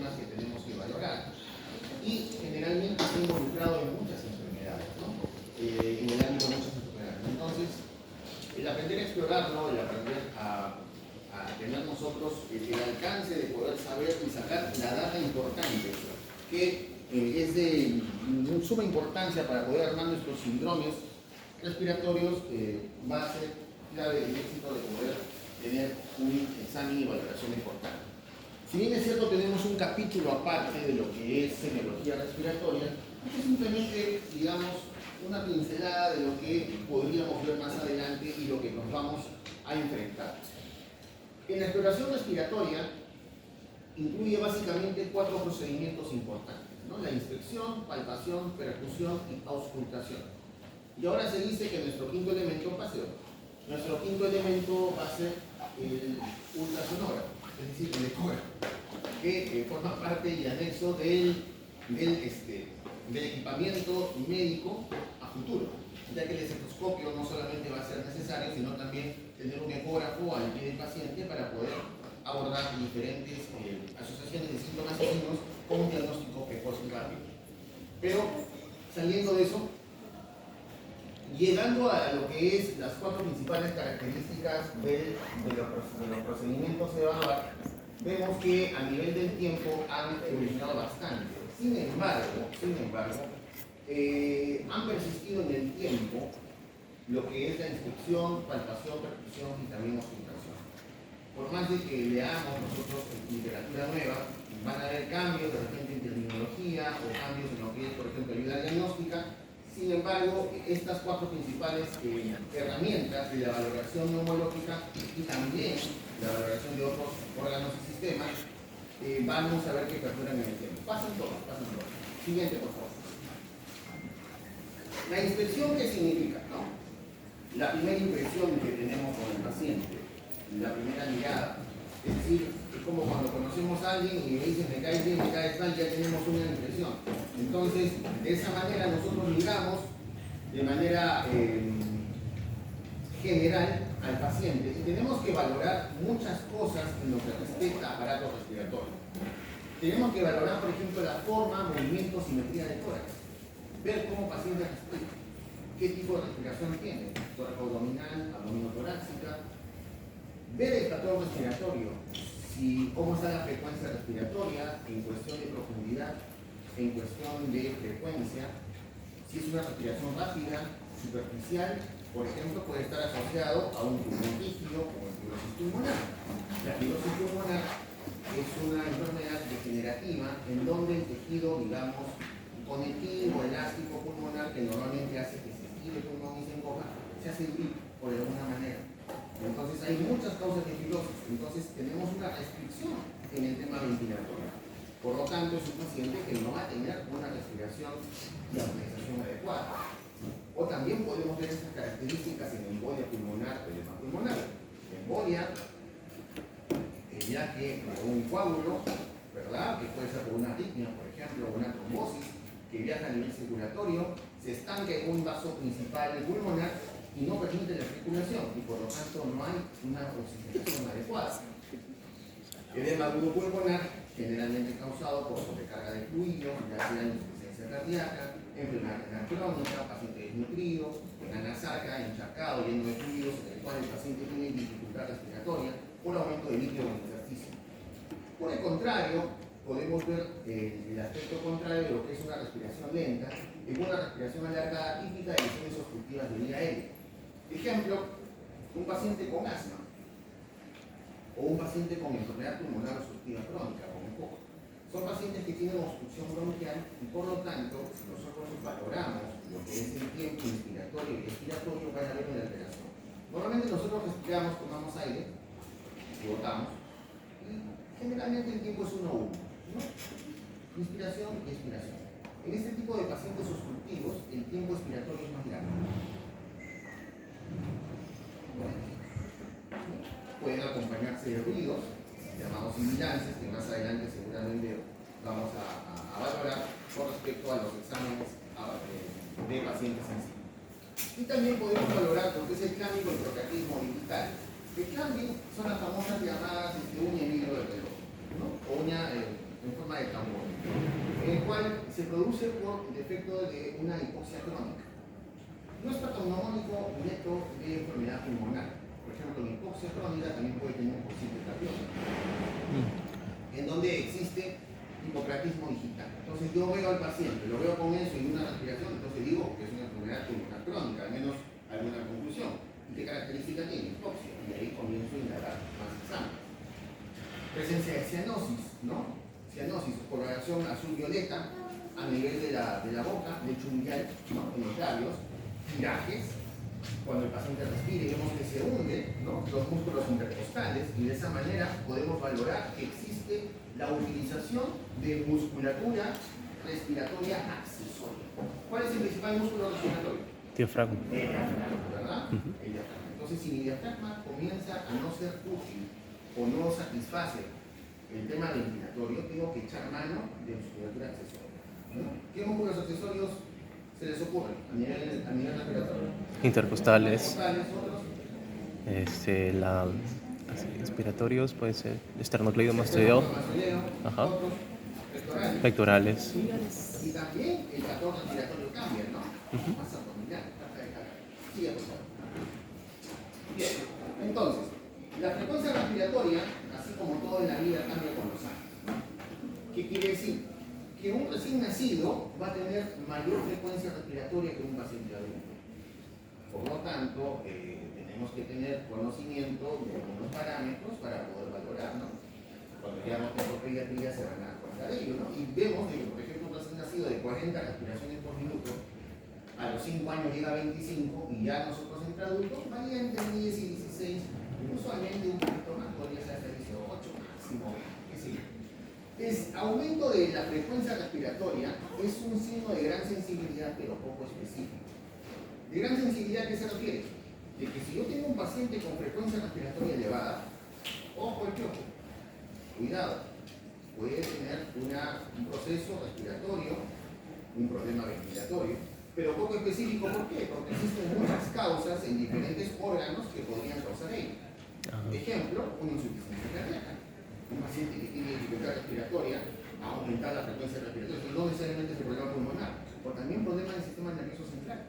temas que tenemos que valorar. Y generalmente está involucrado en muchas enfermedades, ¿no? En el ámbito de muchas enfermedades. Entonces, el aprender a explorarlo, el aprender a tener nosotros el alcance de poder saber y sacar la data importante, que es de suma importancia para poder armar nuestros síndromes respiratorios, va a ser clave del éxito de poder tener un examen y valoración importante. Si bien es cierto, tenemos un capítulo aparte de lo que es semiología respiratoria, esto es simplemente, digamos, una pincelada de lo que podríamos ver más adelante y lo que nos vamos a enfrentar. En la exploración respiratoria incluye básicamente 4 procedimientos importantes, ¿no? La inspección, palpación, percusión y auscultación. Y ahora se dice que nuestro quinto elemento va a ser, el ultrasonógrafo, es decir, el ecógrafo, que forma parte y anexo del equipamiento médico a futuro, ya que el estetoscopio no solamente va a ser necesario, sino también tener un ecógrafo al pie del paciente para poder abordar diferentes asociaciones de síntomas y signos con un diagnóstico precoz y rápido. Pero, saliendo de eso, llegando a lo que es las 4 principales características de los procedimientos de evaluar, vemos que a nivel del tiempo han evolucionado bastante. Sin embargo, han persistido en el tiempo lo que es la inspección, palpación, percusión y también auscultación. Por más de que leamos nosotros literatura nueva, van a haber cambios de repente en terminología o cambios en lo que es, por ejemplo, ayuda diagnóstica. Sin embargo, estas 4 principales herramientas de la valoración neumológica y también la valoración de otros órganos y sistemas, vamos a ver que perduran en el tiempo. Pasan todos. Siguiente, por favor. La inspección, ¿qué significa? ¿No? La primera impresión que tenemos con el paciente, la primera mirada. Es decir, es como cuando conocemos a alguien y me dicen me caes bien, me caes mal, ya tenemos una impresión. Entonces, de esa manera nosotros miramos de manera general al paciente y tenemos que valorar muchas cosas en lo que respecta a aparato respiratorio. Tenemos que valorar, por ejemplo, la forma, movimiento, simetría del tórax, ver cómo el paciente respira, qué tipo de respiración tiene, tórax abdominal, abdominotorácica, ver el patrón respiratorio, cómo está la frecuencia respiratoria en cuestión de profundidad, en cuestión de frecuencia, si es una respiración rápida, superficial, por ejemplo, puede estar asociado a un pulmón rígido como el fibrosis pulmonar. La fibrosis pulmonar es una enfermedad degenerativa en donde el tejido, digamos, conectivo, elástico pulmonar, que normalmente hace que se estire el pulmón y se encoja, se hace grip por alguna manera. Entonces hay muchas causas de fibrosis, entonces tenemos una restricción en el tema ventilatorio. Por lo tanto, es un paciente que no va a tener una respiración y organización adecuada. O también podemos ver estas características en embolia pulmonar o edema pulmonar. Embolia, ya que un coágulo, ¿verdad? Que puede ser por una arritmia, por ejemplo, o una trombosis, que viaja a nivel circulatorio, se estanca en un vaso principal pulmonar y no permite la circulación, y por lo tanto no hay una oxigenación adecuada. Edema agudo pulmonar, generalmente causado por sobrecarga de fluidos, ya sea insuficiencia cardíaca, enfermedad renal crónica, paciente desnutrido, en anasarca, encharcado, lleno de fluidos, en el cual el paciente tiene dificultad respiratoria por aumento de líquido en el intersticio. Por el contrario, podemos ver el aspecto contrario de lo que es una respiración lenta, en una respiración alargada típica de lesiones obstructivas de vía aérea. Ejemplo, un paciente con asma o un paciente con enfermedad pulmonar obstructiva crónica, como EPOC. Son pacientes que tienen obstrucción bronquial y por lo tanto, si nosotros valoramos lo que es el tiempo inspiratorio y expiratorio, va a haber una alteración. Normalmente nosotros respiramos, tomamos aire y botamos, y generalmente el tiempo es 1-1, ¿no? Inspiración y expiración. En este tipo de pacientes obstructivos, el tiempo expiratorio es más grande. Pueden acompañarse de ruidos, llamados sibilantes, que más adelante seguramente vamos a valorar con respecto a los exámenes de pacientes en sí. Y también podemos valorar lo que es el clambing o el trocatismo digital. El clambing son las famosas llamadas uña en vidrio del reloj, ¿no? O uña en forma de tambor, el cual se produce por defecto de una hipoxia crónica. No es patognomónico neto de enfermedad pulmonar. Por ejemplo, la hipoxia crónica también puede tener un paciente cardíaco, en donde existe hipocratismo digital. Entonces yo veo al paciente, lo veo con eso y una respiración, entonces digo que es una enfermedad pulmonar crónica, al menos alguna conclusión. ¿Y qué característica tiene? Hipoxia. Y ahí comienzo a indagar más exámenes. Presencia de cianosis, ¿no? Cianosis, coloración azul-violeta a nivel de la boca, de chunguial, ¿no? En los labios, tirajes, cuando el paciente respira y vemos que se hunde, ¿no? Los músculos intercostales, y de esa manera podemos valorar que existe la utilización de musculatura respiratoria accesoria. ¿Cuál es el principal músculo respiratorio? Diafragma. El diafragma, ¿verdad? El diafragma. Entonces, si mi diafragma comienza a no ser útil o no satisface el tema ventilatorio, tengo que echar mano de musculatura accesoria, ¿no? ¿Qué músculos accesorios se les ocurre a nivel respiratorio? Intercostales. Otros. Respiratorios puede ser esternocleidomastoideo. Ajá. Otros. Pectorales. Y también el patrón respiratorio cambia, ¿no? Más abdominal, trata de cargar. Sigue, por favor. Bien, entonces, la frecuencia respiratoria, así como todo en la vida, cambia con los años, ¿no? ¿Qué quiere decir? Que un recién nacido va a tener mayor frecuencia respiratoria que un paciente adulto. Por lo tanto, tenemos que tener conocimiento de algunos parámetros para poder valorar, ¿no? Cuando veamos pediatría se van a dar cuenta de ello, ¿no? Y vemos que, por ejemplo, un recién nacido de 40 respiraciones por minuto, a los 5 años llega a 25 y ya nosotros entre adultos varía entre 10 y 16, y usualmente un poquito más, podría ser hasta 18, máximo, qué sé yo. Es aumento de la frecuencia respiratoria es un signo de gran sensibilidad, pero poco específico. ¿De gran sensibilidad a qué se refiere? De que si yo tengo un paciente con frecuencia respiratoria elevada, ojo el piojo, cuidado, puede tener un proceso respiratorio, un problema ventilatorio, pero poco específico. ¿Por qué? Porque existen muchas causas en diferentes órganos que podrían causar ello. Ejemplo, una insuficiencia cardíaca. Un paciente que tiene dificultad respiratoria a aumentar la frecuencia respiratoria, y no necesariamente es el problema pulmonar, o también problemas del sistema nervioso central,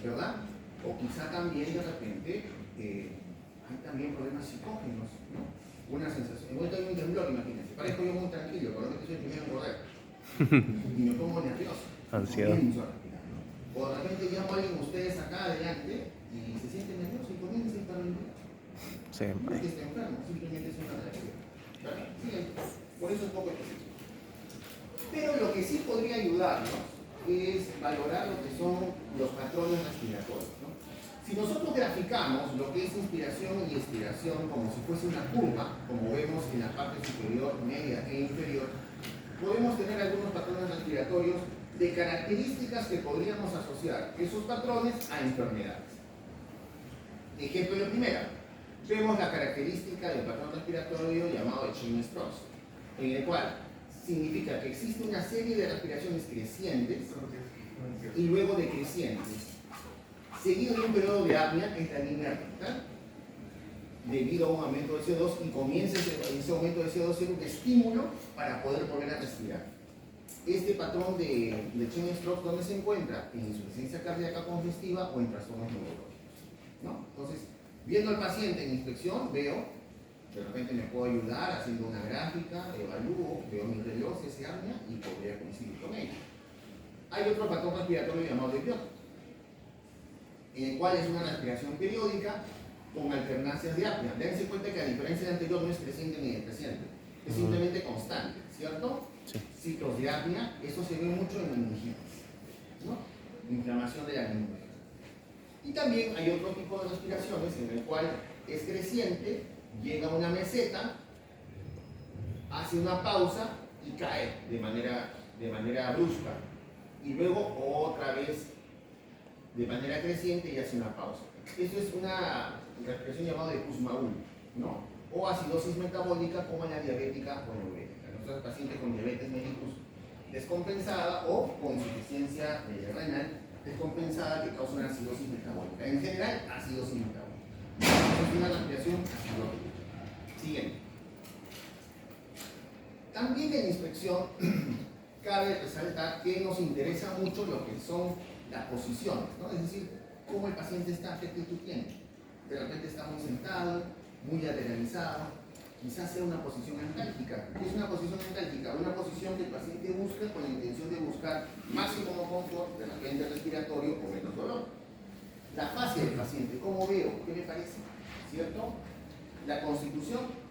¿verdad? O quizá también de repente hay también problemas psicógenos, ¿no? Una sensación, igual hay un temblor, imagínense, parezco yo muy tranquilo, por lo que soy el primero en correr, y me pongo nervioso, ansiedad, comienzo a respirar, ¿no? O de repente llamo a alguien ustedes acá adelante y se sienten nerviosos y comienzan a hiperventilar. sí, No es que esté enfermo, simplemente es una reacción. ¿Verdad? Sí, por eso es poco específico. Pero lo que sí podría ayudarnos es valorar lo que son los patrones respiratorios, ¿no? Si nosotros graficamos lo que es inspiración y expiración como si fuese una curva, como vemos en la parte superior, media e inferior, podemos tener algunos patrones respiratorios de características que podríamos asociar esos patrones a enfermedades. Ejemplo de primera. Vemos la característica del patrón respiratorio llamado Echenne-Strauss, en el cual significa que existe una serie de respiraciones crecientes y luego decrecientes, seguido de un periodo de apnea, que es la línea recta, debido a un aumento de CO2, y comienza ese aumento de CO2 ser un estímulo para poder volver a respirar. Este patrón de Echenne-Strauss, ¿dónde se encuentra? En insuficiencia cardíaca congestiva o en trastornos neurológicos, ¿no? Entonces, viendo al paciente en inspección, veo, de repente me puedo ayudar haciendo una gráfica, evalúo, veo mi reloj, ese apnea, y podría coincidir con ella. Hay otro patrón respiratorio llamado de Biot, en el cual es una respiración periódica con alternancias de apnea. Dense cuenta que a diferencia del anterior no es creciente ni decreciente, es simplemente constante, ¿cierto? sí. Ciclos de apnea, eso se ve mucho en meningitis, ¿no? Inflamación de la meningitis. Y también hay otro tipo de respiraciones en el cual es creciente, llega a una meseta, hace una pausa y cae de manera brusca. Y luego otra vez de manera creciente y hace una pausa. Eso es una respiración llamada de Kussmaul, ¿no? O acidosis metabólica como la diabética o neurética. Nuestros pacientes con diabetes mellitus descompensada o con insuficiencia renal descompensada que causa una acidosis metabólica. En general, acidosis metabólica. Es una respiración acidótica. Siguiente. También en inspección cabe resaltar que nos interesa mucho lo que son las posiciones, ¿no? Es decir, cómo el paciente está, qué actitud tiene. De repente está muy sentado, muy lateralizado, quizás sea una posición antálgica. ¿Qué es una posición antálgica? Una posición que el paciente busca con la intención de buscar máximo confort, de repente respiratorio o menos dolor. La fase del paciente, ¿cómo veo? ¿Qué me parece? ¿Cierto? La constitución,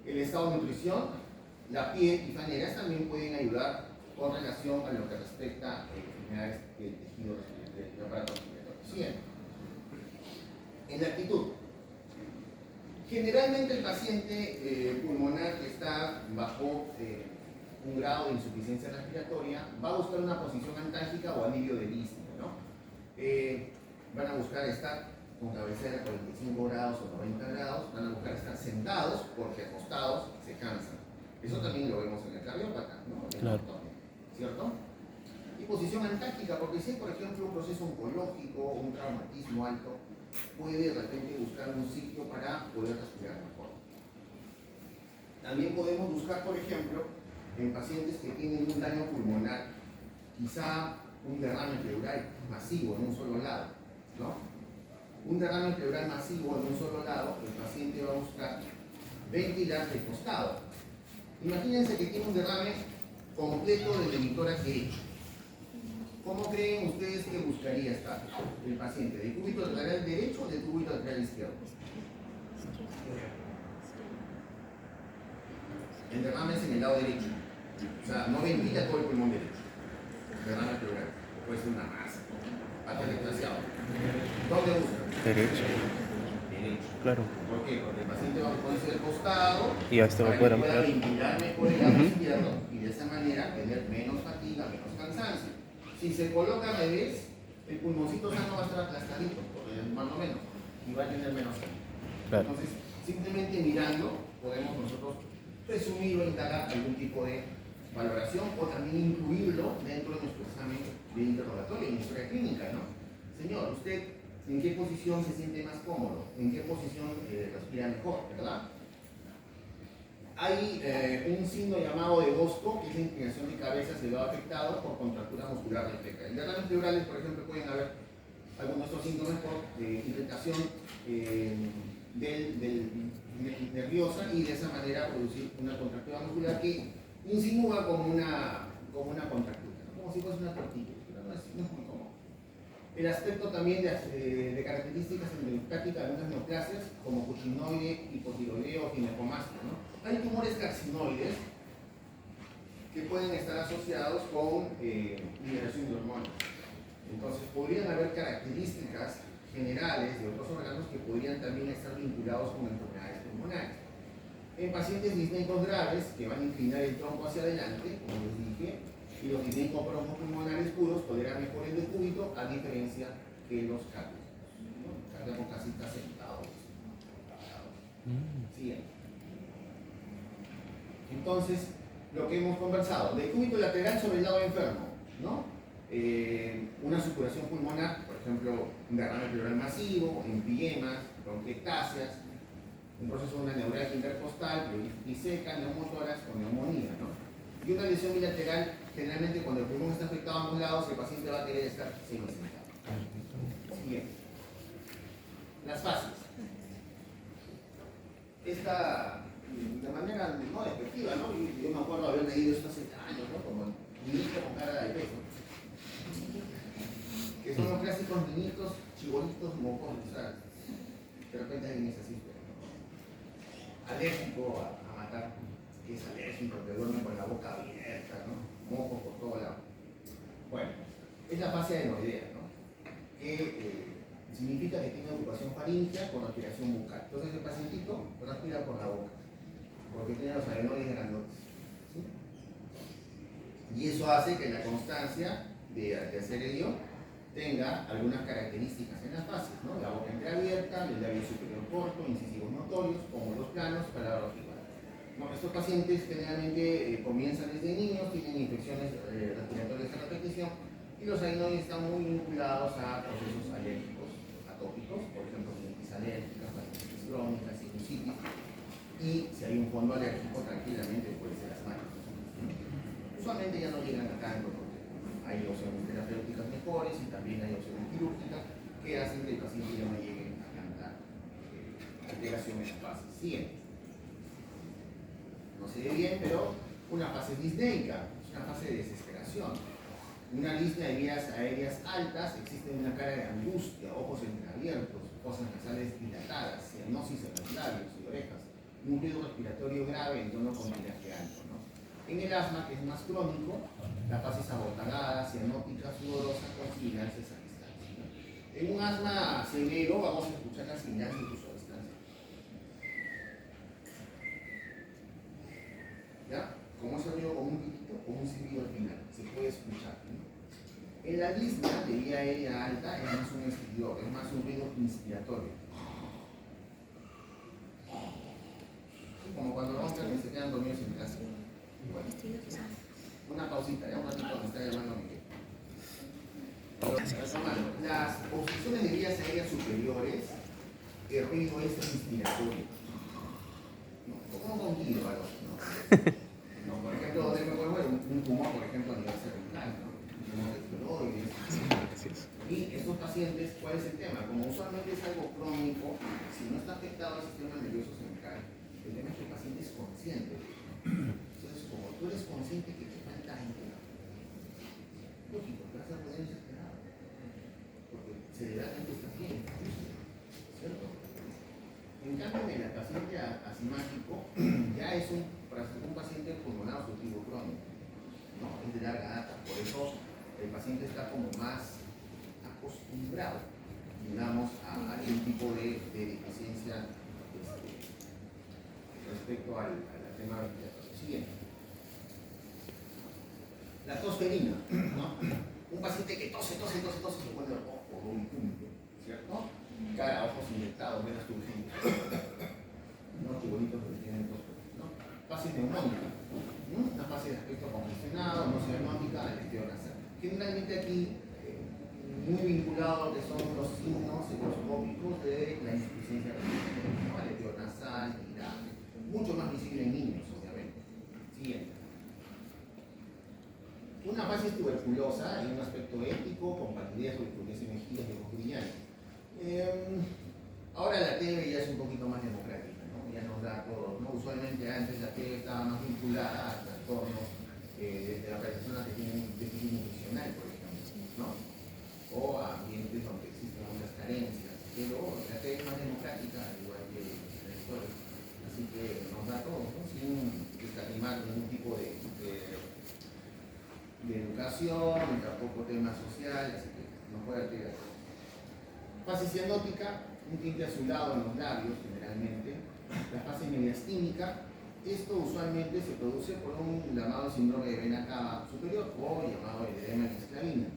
el estado de nutrición, la piel y faneras también pueden ayudar con relación a lo que respecta a enfermedades del tejido del aparato respiratorio. Siguiente. En la actitud. Generalmente el paciente pulmonar que está bajo un grado de insuficiencia respiratoria va a buscar una posición antálgica o alivio de disney, ¿no? Van a buscar estar con cabecera a 45 grados o 90 grados, van a buscar estar sentados porque acostados se cansan. Eso también lo vemos en el cardiópata, ¿no? Claro. ¿Cierto? Y posición antálgica, porque si hay, por ejemplo, un proceso oncológico, un traumatismo alto, puede de repente buscar un sitio para poder respirar mejor. También podemos buscar, por ejemplo, en pacientes que tienen un daño pulmonar, quizá un derrame pleural masivo en un solo lado, ¿no? Un derrame pleural masivo en un solo lado, el paciente va a buscar ventilar de costado. Imagínense que tiene un derrame completo del emitórax derecho. ¿Cómo creen ustedes que buscaría estar el paciente? ¿De cúbito lateral derecho o de cúbito lateral izquierdo? El derrame es en el lado derecho. O sea, no ventila todo el pulmón derecho. Derrame pleural. Puede ser una masa. Desgraciado. ¿Dónde busca? Derecho. Derecho. Claro. ¿Por qué? Porque el paciente va a ponerse del costado Y a este va a para poder que pueda ampliar. ventilar mejor el lado izquierdo y de esa manera tener menos fatiga, menos cansancio. Si se coloca al revés, el pulmoncito sano va a estar aplastadito, más o menos, y va a tener menos fatiga. Claro. Entonces, simplemente mirando, podemos nosotros presumir o indagar algún tipo de valoración o también incluirlo dentro de nuestro examen de interrogatorio, en historia clínica, ¿no? Señor, ¿usted en qué posición se siente más cómodo? ¿En qué posición respira mejor, verdad? Hay un signo llamado de Bosco, que es la inclinación de cabeza, se ve afectado por contractura muscular refleja. En derrames pleurales, por ejemplo, pueden haber algunos de estos síntomas por irritación nerviosa y de esa manera producir una contractura muscular que insinúa como una contractura, ¿no? Como si fuese una tortilla, pero no es muy común. El aspecto también de características endoscópicas de algunas neoplasias, como cuchinoide, hipotiroideo, ginecomastia, ¿no? Hay tumores carcinoides que pueden estar asociados con liberación de hormonas. Entonces, podrían haber características generales de otros órganos que podrían también estar vinculados con enfermedades pulmonares. En pacientes disneicos graves que van a inclinar el tronco hacia adelante, como les dije, y los disneicobroncos pulmonares puros toleran mejor el decúbito a diferencia que los cardíacos. El cardíaco casi está sentado. Siguiente. Entonces, lo que hemos conversado, decúbito lateral sobre el lado enfermo, ¿no? Una supuración pulmonar, por ejemplo, un derrame pleural masivo, emfiemas, bronquiectasias, un proceso de una neuralgia intercostal, pleuritis seca, neumotórax o neumonía, ¿no? Y una lesión bilateral, generalmente cuando el pulmón está afectado a ambos lados, el paciente va a querer estar semisentado. Siguiente. Las fases. Esta, de manera no despectiva, ¿no? Yo me acuerdo haber leído esto hace años, ¿no? Como niñito con cara de peso. Que son los clásicos niñitos, chibolitos, mocosos, ¿sabes? De repente alguien es así, pero alérgico a matar, que es alérgico, que duerme con la boca abierta, ¿no? Mocos por todo lado. Bueno, es la fase adenoidea, ¿no? Que significa que tiene ocupación faríngea con respiración bucal. Entonces el pacientito respira por la boca, porque tiene los adenoides grandotes, ¿sí? Y eso hace que la constancia de hacer ello tenga algunas características en las fases, ¿no? La boca entreabierta, el labio superior corto, incisivos notorios, pómulos planos, palabra ojival. No, estos pacientes generalmente comienzan desde niños, tienen infecciones respiratorias a repetición y los adenoides están muy vinculados a procesos alérgicos atópicos, por ejemplo, rinitis alérgica, rinitis crónica, sinusitis, y si hay un fondo alérgico, tranquilamente usualmente ya no llegan acá en porque hay opciones terapéuticas mejores y también hay opciones quirúrgicas que hacen que el paciente ya no llegue a plantar alteración en la fase siguiente. No se ve bien, pero una fase disneica, es una fase de desesperación. Una disnea de vías aéreas altas, existe una cara de angustia, ojos entreabiertos, fosas nasales dilatadas, cianosis en los labios y orejas, un ruido respiratorio grave en tono con milaje alto, ¿no? En el asma, que es más crónico, la fase es abortagada, cianótica, sudorosa, con sibilancias a distancia, ¿no? En un asma severo vamos a escuchar las sibilancias incluso a distancia. ¿Ya? Como ese ruido con un pitito o un silbido al final, se puede escuchar, ¿no? En la disnea de vía aérea alta es más un estridor, es más un ruido inspiratorio. Como cuando roncan y se quedan dormidos en casa. Bueno, una pausita, ya un ratito me está llamando Miguel. Las obstrucciones de vías aéreas superiores, el ruido es inspiratorio. No, como un ronquido, algo así, ¿no? No, por ejemplo, donde me vuelvo un tumor, por ejemplo, a nivel cervical, ¿no? Un tumor de tiroides. Y estos pacientes, ¿cuál es el tema? Como usualmente es algo crónico, si no está afectado al sistema nervioso central, el tema es que el paciente es consciente. Entonces, como tú eres consciente que te falta aire, lógico, te vas a poner desesperado. Porque cerebralmente estás bien, ¿cierto? En cambio, en el paciente asimático, ya es un paciente pulmonar obstructivo crónico, ¿no? Es de larga data. Por eso el paciente está como más acostumbrado, digamos, a algún tipo de deficiencia respecto al tema respiratorio. Siguiente. La tosferina, ¿no? Un paciente que tose, se pone el ojo punto, ¿cierto? Cada ojos inyectados, menos turgentes. ¿No? Qué bonito que tienen tosferina, ¿no? Fase neumónica, ¿no? Una fase de aspecto congestionado, no neumónica, aleteo nasal. Generalmente aquí, muy vinculado a lo que son los signos ecoscópicos de la insuficiencia respiratoria, ¿no? Aleteo nasal, grave. Mucho más visible en niños, obviamente. Siguiente. Una fase tuberculosa en un aspecto ético, con palidez, rubidez y mejillas de ojos brillantes. Ahora la TV ya es un poquito más democrática, ¿no? Ya nos da todo, ¿no? Usualmente antes la TV estaba más vinculada a trastornos de la persona que tienen déficit nutricional, por ejemplo, ¿no? O a ambientes donde existen muchas carencias, pero la TV es más democrática, al igual que la historia. Así que nos da todo, ¿no? Sin escatimar ningún tipo de educación, ni tampoco tema social, así que nos puede activar. Fase cianótica, un tinte azulado en los labios, generalmente. La fase mediastínica, esto usualmente se produce por un llamado síndrome de vena cava superior o llamado edema en esclavina,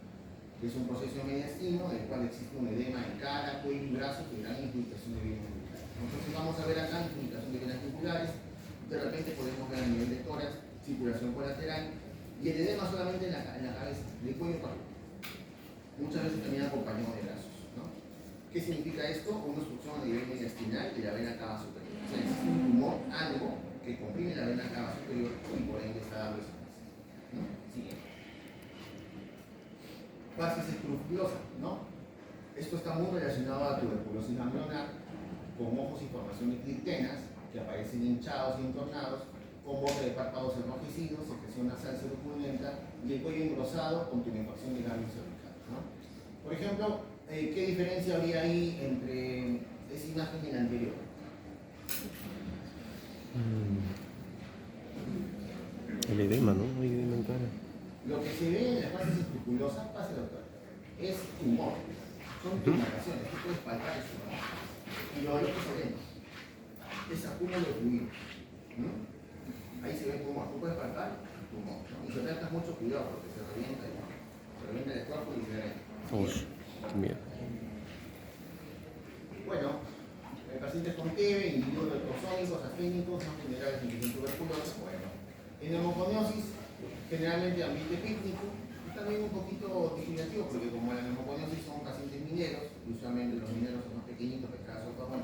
que es un proceso mediastino en el cual existe un edema en cara, cuello y brazos y gran infiltración de venas jugulares. Entonces vamos a ver acá infiltración de venas jugulares, de repente podemos ver a nivel de tórax, circulación colateral y el edema solamente en la cabeza, del cuello para arriba. Muchas veces también acompañado de brazos, ¿no? ¿Qué significa esto? Una obstrucción a nivel mediastinal de la vena cava superior. O sea, existe un tumor, algo que comprime la vena cava superior y por ende está dando esa fase, ¿no? Siguiente. Fase escrofulosa, ¿no? Esto está muy relacionado a la tuberculosis ganglionar, con ojos y formación de clitenas que aparecen hinchados y entornados, con borde de párpados enrojecidos, secreción nasal purulenta y el cuello engrosado con tumefacción de ganglios cervicales, ¿no? Por ejemplo, ¿qué diferencia habría ahí entre esa imagen y la anterior? El edema, ¿no? Hay edema en cara. Lo que se ve en las fases escrupulosas, pase doctor, es tumor. Son tumoraciones, tú puedes palpar eso. Y lo otro se ve, es acúmulo de fluido. Ahí se ve tumor, tú puedes palpar tumor, ¿no? Y si tratas mucho cuidado porque se revienta el cuerpo y se ve. Uy, qué miedo. Bueno, pacientes con TB, individuos electrosónicos, afénicos, no generales en tuberculosis, bueno. En neumoconiosis, generalmente ambiente pícnico, y también un poquito discriminativo, porque como la neumoconiosis son pacientes mineros, y usualmente los mineros son más pequeñitos que cada sotavón,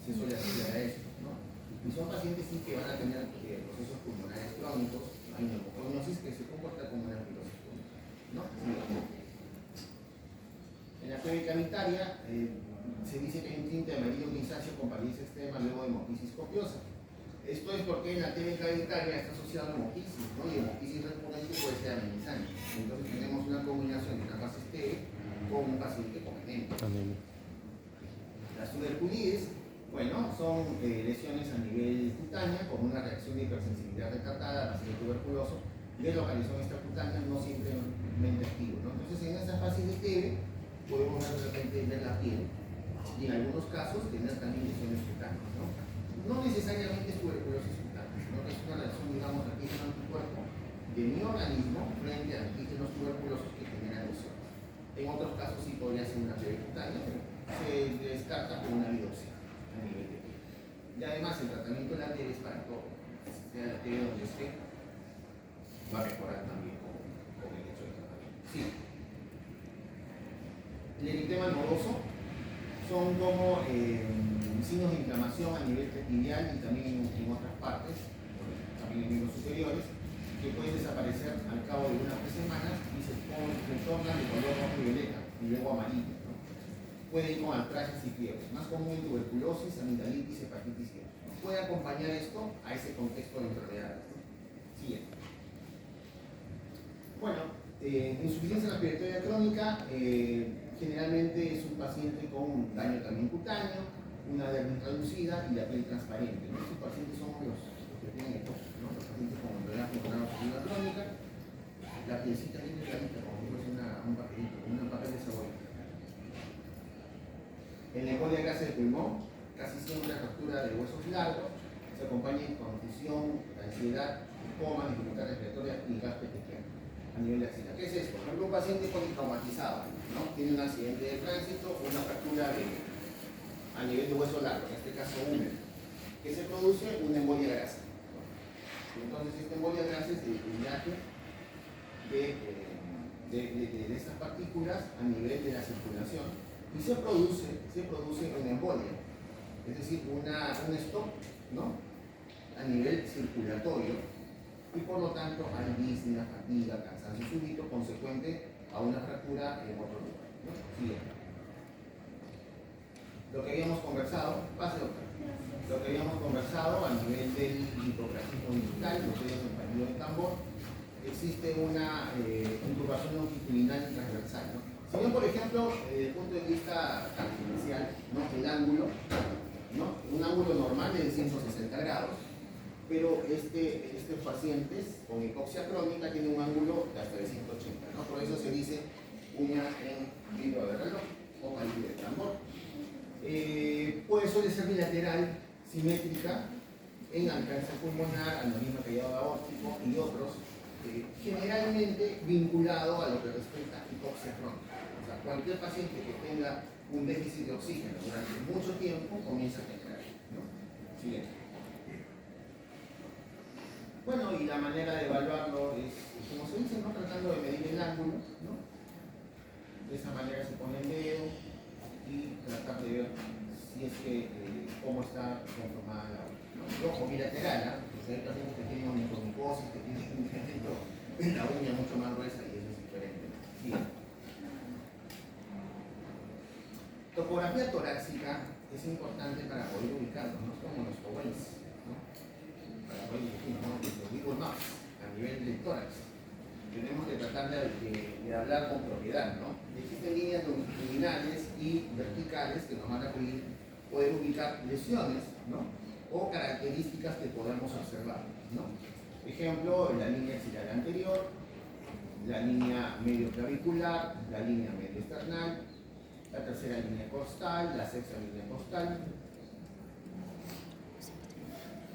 se suele asociar a eso, ¿no? Y son pacientes sí que van a tener procesos pulmonares crónicos, hay neumoconiosis que es cavitaria, se dice que hay un tinte amarillo grisáceo con palidez extrema luego de hemoptisis copiosa. Esto es porque en la TV cavitaria está asociada a hemoptisis, ¿no? Y hemoptisis recurrente puede ser amenizante. Entonces tenemos una combinación de una fase TV con un paciente con anemia. Las tuberculitis, bueno, son lesiones a nivel cutáneo con una reacción de hipersensibilidad retardada al ácido tuberculoso de localización extracutánea no simplemente activo, ¿no? Entonces en esa fase de TV podemos de repente ver la piel y en algunos casos tener también lesiones cutáneas, ¿no? No necesariamente es tuberculosis cutánea, sino que es una reacción, digamos, aquí en el anticuerpo de mi organismo frente a antígenos tuberculosos que generan lesiones. En otros casos sí podría ser una TV cutánea, pero se descarta con una biopsia a nivel de piel. Y además el tratamiento de la TV es para todo, sea la TV donde esté, va a mejorar también con el hecho de tratamiento. Sí. El eritema nodoso son como signos de inflamación a nivel tibial y también en otras partes, también en miembros superiores, que pueden desaparecer al cabo de unas 3 semanas y se tornan de color rojo violeta y luego amarillo, ¿no? Puede ir con artralgias y fiebres, más común en tuberculosis, amigdalitis, hepatitis C, ¿no? Puede acompañar esto a ese contexto de enfermedades, ¿no? Siguiente. Bueno, insuficiencia respiratoria crónica generalmente es un paciente con daño también cutáneo, una dermis reducida y la piel transparente, ¿no? Estos pacientes son los que tienen EPOC, ¿no? Los pacientes con enfermedad pulmonar obstructiva crónica, la pielcita bien delgadita, como si fuese un papelito, un papel de cebolla. En la embolia de gases de pulmón, casi siempre la fractura de huesos largos, se acompaña de confusión, ansiedad, coma, dificultad respiratoria y gas petequiano a nivel de axila. ¿Qué es esto? Por ejemplo, un paciente politraumatizado, ¿no? Tiene un accidente de tránsito o una fractura a nivel de hueso largo, en este caso húmedo, que se produce una embolia de gases. Entonces, esta embolia de gases es el viaje de estas partículas a nivel de la circulación y se produce una embolia, es decir, un stop, ¿no? A nivel circulatorio y por lo tanto hay disnea, fatiga, cansancio súbito consecuente a una fractura en otro lugar, ¿no? Siguiente. Lo que habíamos conversado, lo que habíamos conversado a nivel del microclasismo digital, los dedos en palillo de tambor, existe una inturbación longitudinal y transversal, ¿no? Si bien, por ejemplo, desde el punto de vista tangencial, ¿no? El ángulo, ¿no? Un ángulo normal es de 160 grados, pero estos pacientes con hipoxia crónica tienen un ángulo de hasta de 180, ¿no? Por eso se dice uña en vidrio de reloj o palillo de tambor. Suele ser bilateral, simétrica, en alcance pulmonar, aneurisma callado aórtico y otros, generalmente vinculado a lo que respecta a hipoxia crónica. O sea, cualquier paciente que tenga un déficit de oxígeno durante mucho tiempo comienza a generar, ¿no? Siguiente. Bueno, y la manera de evaluarlo es, como se dice, ¿no? Tratando de medir el ángulo, ¿no? De esa manera se pone el dedo y tratar de ver si es que, cómo está conformada la uña, ¿no? El ojo bilateral, ¿no? Porque hay pacientes que tienen onicomicosis, que tienen un incremento en la uña mucho más gruesa y eso es diferente. Sí. Topografía torácica es importante para poder ubicarnos, no es como nuestro Waze, ¿no? Para poder ubicarnos los Google Maps a nivel del tórax. Tenemos que tratar de hablar con propiedad, ¿no? Existen líneas longitudinales y verticales que nos van a permitir poder ubicar lesiones, ¿no? O características que podamos observar, ¿no? Ejemplo, la línea axilar anterior, la línea medio clavicular, la línea medio esternal, la tercera línea costal, la sexta línea costal.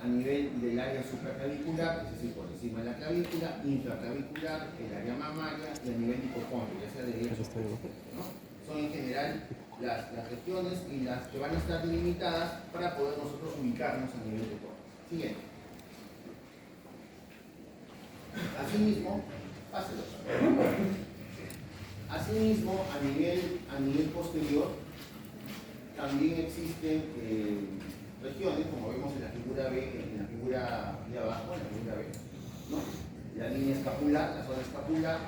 A nivel del área supraclavicular, es decir, por encima de la clavícula, infraclavicular, el área mamaria y a nivel hipocondrio, ya sea de derecho o izquierdo, ¿no? Son en general las regiones y las que van a estar delimitadas para poder nosotros ubicarnos a nivel de todo. Siguiente. Asimismo, Asimismo, a nivel posterior, también existen regiones, como vemos en la figura B, en la figura de abajo, en la figura B, ¿no? La línea escapular, la zona escapular,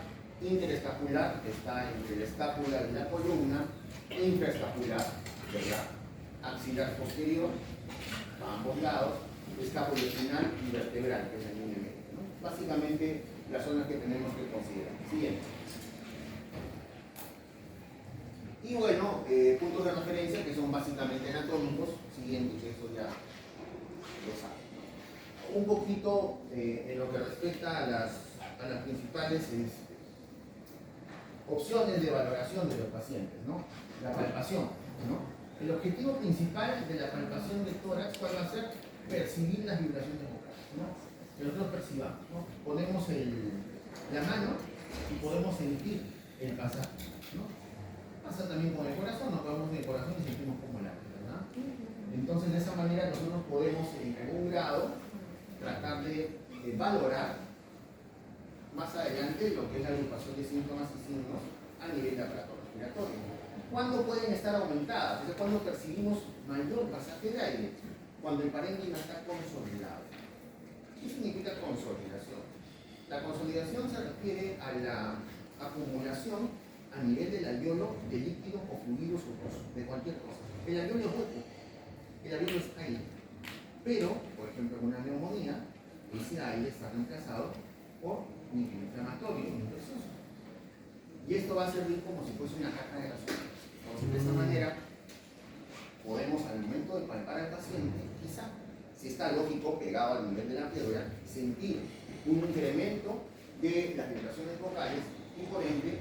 interescapular, que está entre la escápula y la columna, infraescapular, ¿verdad? Axilar posterior, a ambos lados, escapuloespinal y vertebral, que es la línea media, ¿no? Básicamente las zonas que tenemos que considerar. Siguiente. Y bueno, puntos de referencia que son básicamente anatómicos, siguiente, que eso ya lo saben, ¿no? Un poquito en lo que respecta a las principales opciones de valoración de los pacientes, ¿no? La palpación, ¿no? El objetivo principal de la palpación del tórax, ¿cuál va a ser? Percibir las vibraciones vocales, ¿no? Que nosotros percibamos, ¿no? Ponemos la mano y podemos sentir el pasaje, ¿no? Pasa también con el corazón, nos ponemos en el corazón y sentimos como late, ¿verdad? Entonces, de esa manera nosotros podemos, en algún grado, tratar de valorar más adelante lo que es la agrupación de síntomas y signos a nivel de aparato respiratorio. ¿Cuándo pueden estar aumentadas? Es decir, cuando percibimos mayor pasaje de aire, cuando el parénquima está consolidado. ¿Qué significa consolidación? La consolidación se refiere a la acumulación a nivel del alveolo de líquido o fluido sucoso, de cualquier cosa. El alveolo es hueco, el alveolo es aire. Pero, por ejemplo, en una neumonía, ese aire está reemplazado por líquido inflamatorio, infeccioso. Y esto va a servir como si fuese una caja de gasolina. Entonces, de esta manera, podemos, al momento de palpar al paciente, quizá, si está lógico, pegado al nivel de la pleura, sentir un incremento de las vibraciones vocales y, por ende,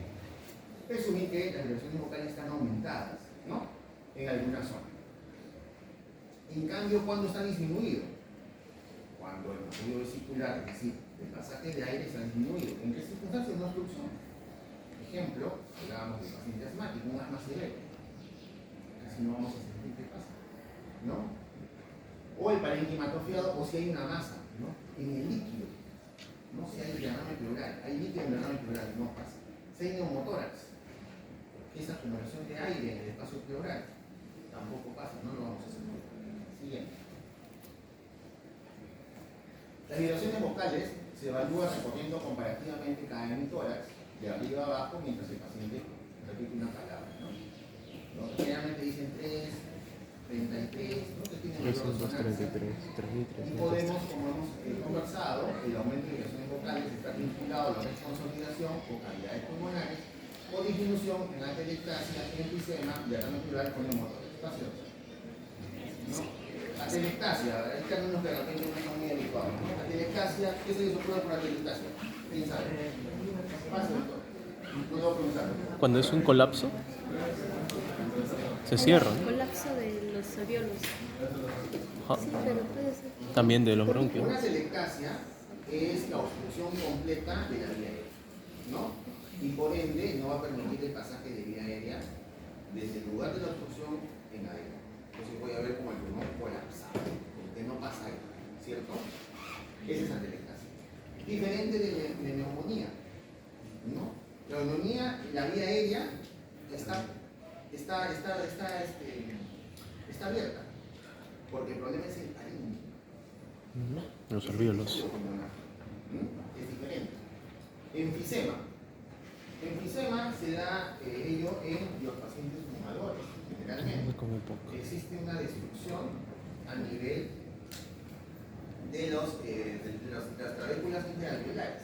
presumir que las vibraciones vocales están aumentadas, ¿no? En alguna zona. En cambio, ¿cuándo está disminuido? Cuando el fluido vesicular, es decir, el pasaje de aire está disminuido. ¿En qué circunstancias? No obstrucción. Ejemplo, hablábamos de paciente asmático, un asma severo. Casi no vamos a sentir qué pasa, ¿no? O el parénquima atrofiado, o si hay una masa, ¿no? En el líquido. No si hay derrame pleural, hay líquido en derrame pleural, no pasa. Si hay neumotórax, esa acumulación de aire en el espacio pleural, tampoco pasa, no lo vamos a sentir. Siguiente. Las vibraciones vocales se evalúan recorriendo comparativamente cada hemitórax de arriba a abajo mientras el paciente repite una palabra, ¿no? Generalmente dicen 3, 33, ¿no? Que tienen mayor resonancia. Y podemos, como hemos conversado, el aumento de vibraciones vocales está vinculado a la consolidación o cavidades pulmonares o disminución en atelectasia, enfisema, derrame pleural con neumotórax. ¿No? Atelectasia, hay términos que de repente no son muy habituales, ¿no? Atelectasia, ¿qué se hizo prueba por atelectasia? ¿Quién sabe? Pase, doctor. ¿Puedo preguntar? Cuando es un colapso, se cierra, ¿no? Colapso de los alveolos. Ajá. Sí, pero puede ser. También de los Una bronquios. atelectasia es la obstrucción completa de la vía aérea, ¿no? Y por ende no va a permitir el pasaje de vía aérea desde el lugar de la obstrucción en adelante. Entonces voy a ver como el pulmón colapsado, porque no pasa aire, ¿cierto? Esa es atelectasia. Diferente de neumonía, ¿no? La neumonía, la vía aérea está abierta, porque el problema es el parénquima. Los alvéolos. Es diferente. Enfisema. Enfisema se da ello en los pacientes fumadores, generalmente. Existe una destrucción a nivel de las trabéculas interalveolares.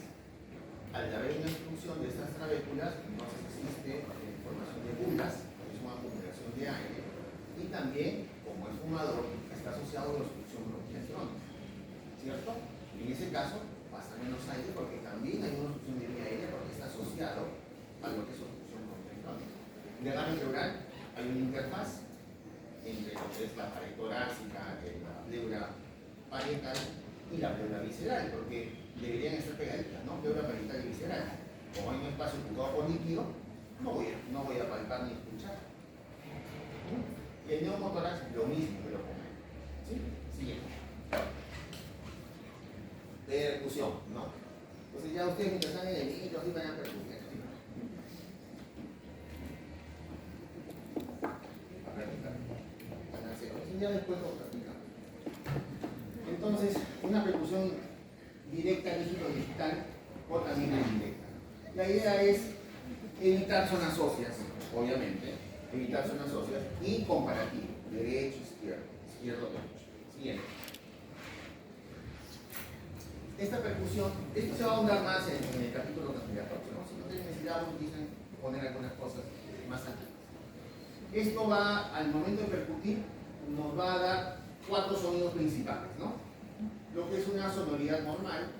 Al haber una destrucción de estas trabéculas, entonces existe formación de bulas, que es una acumulación de aire, y también, como es fumador, está asociado a la obstrucción bronquial, ¿cierto? En ese caso, pasa menos aire porque también hay una obstrucción de vía aérea porque está asociado a lo que es obstrucción bronquial. En derrame pleural hay una interfaz entre lo que es la pared torácica, la pleura parietal y la pleura visceral, porque deberían estar pegaditas, ¿no? Pleura parietal y visceral. Como hay un espacio ocupado por líquido, no voy a palpar ni escuchar. Y el neumotórax lo mismo, pero con él. ¿Sí? Siguiente. Percusión, ¿no? Entonces ya ustedes mientras están en el micro, así van a percutir. A practicar. Entonces ya después lo practicamos. Entonces, una percusión directa, digital o también indirecta. La idea es evitar zonas óseas, obviamente, evitar zonas óseas, y comparativo, derecho, izquierdo, izquierdo, derecho. Siguiente. Esta percusión, esto se va a ahondar más en el capítulo respiratorio, ¿no? Si no tienen necesidad, dicen poner algunas cosas más aquí. Esto va, al momento de percutir, nos va a dar 4 sonidos principales, ¿no? Lo que es una sonoridad normal,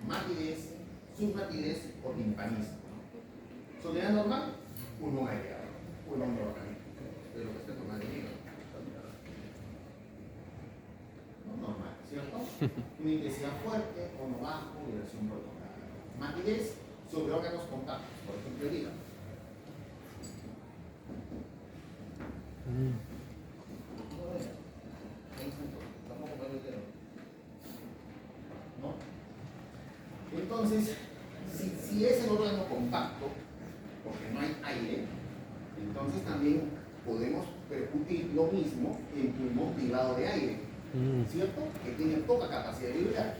matidez, submatidez o timpanismo, ¿no? Sonoridad normal, pulmón aireado, pulmón orgánico. Espero que esté tomando el libro. No, normal, ¿cierto? Una intensidad fuerte, tono bajo, vibración prolongada. Matidez sobre órganos compactos, por ejemplo el hígado. ¿No? Entonces, si es el órgano compacto, porque no hay aire, entonces también podemos percutir lo mismo en pulmón privado de aire, ¿cierto? Que tiene poca capacidad de vibrar.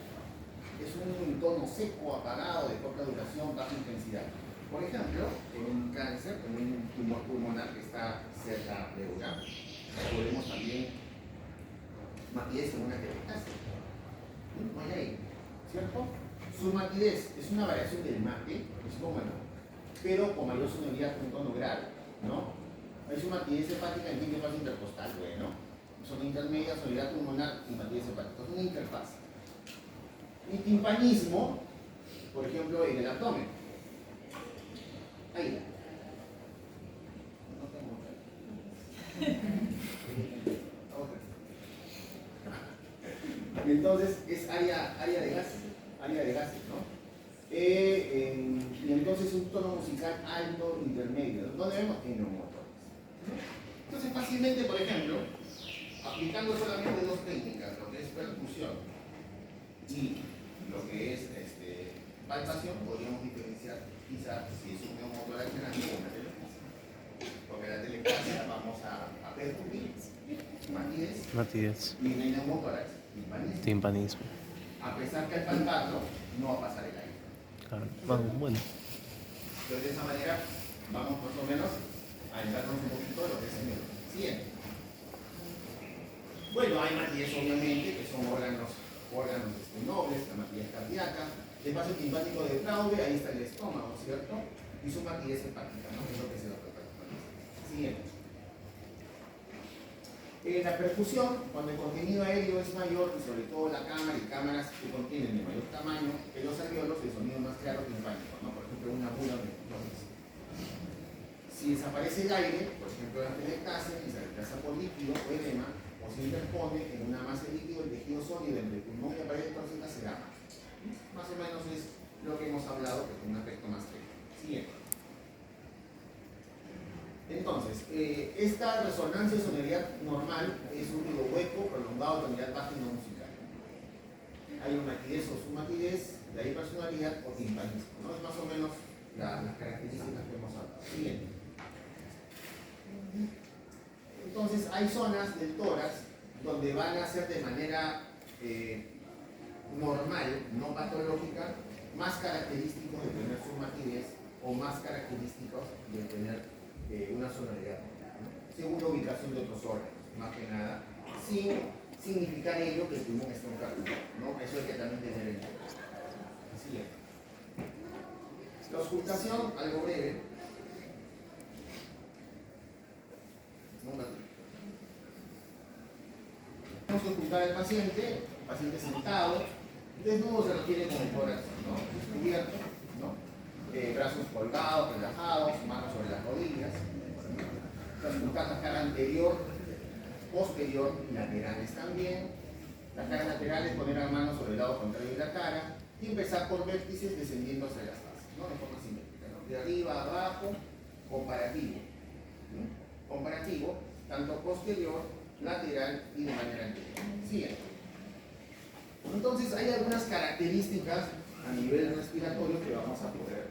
Es un tono seco, apagado, de corta duración, baja intensidad. Por ejemplo, en un cáncer, en un tumor pulmonar que está cerca de lugar, podemos también matidez en una telestasia. No hay aire, ¿cierto? Su matidez es una variación del mate, es como pero con mayor sonoridad con tono grave, ¿no? Hay su matidez hepática en quinto fase intercostal, bueno. Son intermedias, sonoridad pulmonar y matidez hepática. Es una interfaz. Y timpanismo, por ejemplo, en el abdomen. Ahí. No tengo. Entonces es área de gases, ¿no? Y entonces un tono musical alto, intermedio. ¿Dónde vemos? En los motores. Entonces fácilmente, por ejemplo, aplicando solamente 2 técnicas, lo que es percusión y lo que es palpación, podríamos diferenciar quizás si es un neumotorax grande o una telestasia. Porque la telestasia vamos a percutir, matidez, y en el neumotorax, Timpanismo. a pesar que al palparlo no va a pasar el aire. Claro. Bueno. Entonces de esa manera vamos más o menos a entrarnos un poquito de lo que es el siguiente. Bueno, hay matidez obviamente, que son órganos nobles, la matidez cardíaca, el espacio timpánico de Traube, ahí está el estómago, ¿cierto? Y su matidez hepática, ¿no? Que es lo que se da por siguiente. La perfusión, cuando el contenido aéreo es mayor, y sobre todo la cámara y cámaras que contienen de mayor tamaño que los alvéolos, el sonido más claro timpánico, ¿no? Por ejemplo, una bula de entonces. Si desaparece el aire, por ejemplo, la telestasia y se reemplaza por líquido o edema, o se interpone en una masa de líquido el tejido sólido entre el pulmón y la pared torácica se da. Más o menos es lo que hemos hablado, que tiene un aspecto más técnico. Siguiente. Entonces, esta resonancia de sonoridad normal es un ruido hueco, prolongado, tonalidad baja y no musical. Hay una matidez o submatidez, la hipersonalidad o timpanismo, ¿no? Es más o menos las características que hemos hablado. Siguiente. Entonces, hay zonas del tórax donde van a ser de manera normal, no patológica, más característicos de tener submatidez o más característicos de tener una sonoridad, ¿no? Según la ubicación de otros órganos, más que nada, sin significar ello que el pulmón está enfermo, ¿no? Eso hay que también tener en cuenta. Así es. La auscultación, algo breve. Vamos a auscultar al paciente sentado, desnudo se refiere con el tórax, ¿no? Descubierto, ¿no? Brazos colgados, relajados, manos sobre las rodillas. Auscultar la cara anterior, posterior y laterales también. Las caras laterales, poner las manos sobre el lado contrario de la cara y empezar por vértices descendiendo hacia las bases, ¿no? De forma simétrica, ¿no? De arriba a abajo, comparativo. ¿No? Comparativo, tanto posterior, lateral y de manera anterior. Siguiente. Entonces hay algunas características a nivel respiratorio que vamos a poder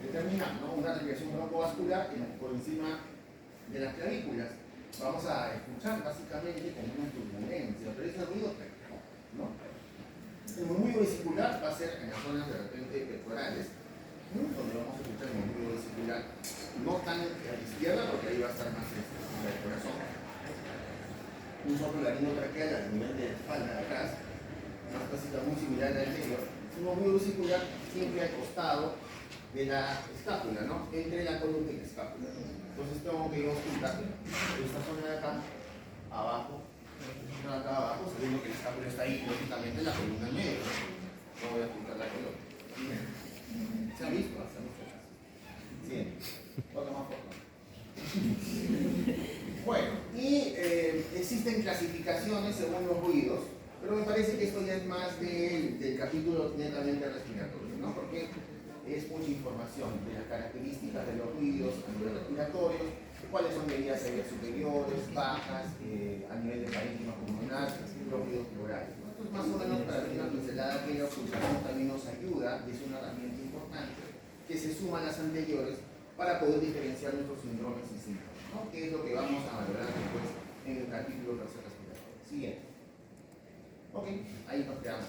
determinar, ¿no? Una respiración broncovascular por encima de las clavículas. Vamos a escuchar básicamente como una turbulencia, pero ese ruido, ¿no? El murmullo vesicular va a ser en las zonas de repente pectorales, donde vamos a escuchar el motivo vesicular, no tan a la izquierda porque ahí va a estar más el corazón. Un soplo larinotraqueal al nivel de la espalda de atrás, una especie muy similar al anterior. Un motivo vesicular siempre al costado de la escápula, ¿no? Entre la columna y la escápula. Entonces tengo que ocultar esta zona de acá, abajo, esta zona de acá abajo, sabiendo que la escápula está ahí, lógicamente la columna en medio. No voy a ocultar la columna. ¿Se ha visto? Hasta mucho caso. Bien. Otra más foto. Bueno, y existen clasificaciones según los ruidos, pero me parece que esto ya es más del capítulo netamente respiratorio, ¿no? Porque es mucha información de las características de los ruidos a nivel respiratorio, cuáles son medidas aéreas superiores, bajas, a nivel de parénquima pulmonar, los ruidos pleurales, ¿no? Entonces, más o menos para ver una pincelada que la ocultación también nos ayuda, y es una herramienta importante, que se suma a las anteriores para poder diferenciar nuestros síndromes y síntomas, ¿no? Que es lo que vamos a valorar después en el capítulo tercer respiratorio. Siguiente. Ok, ahí nos quedamos.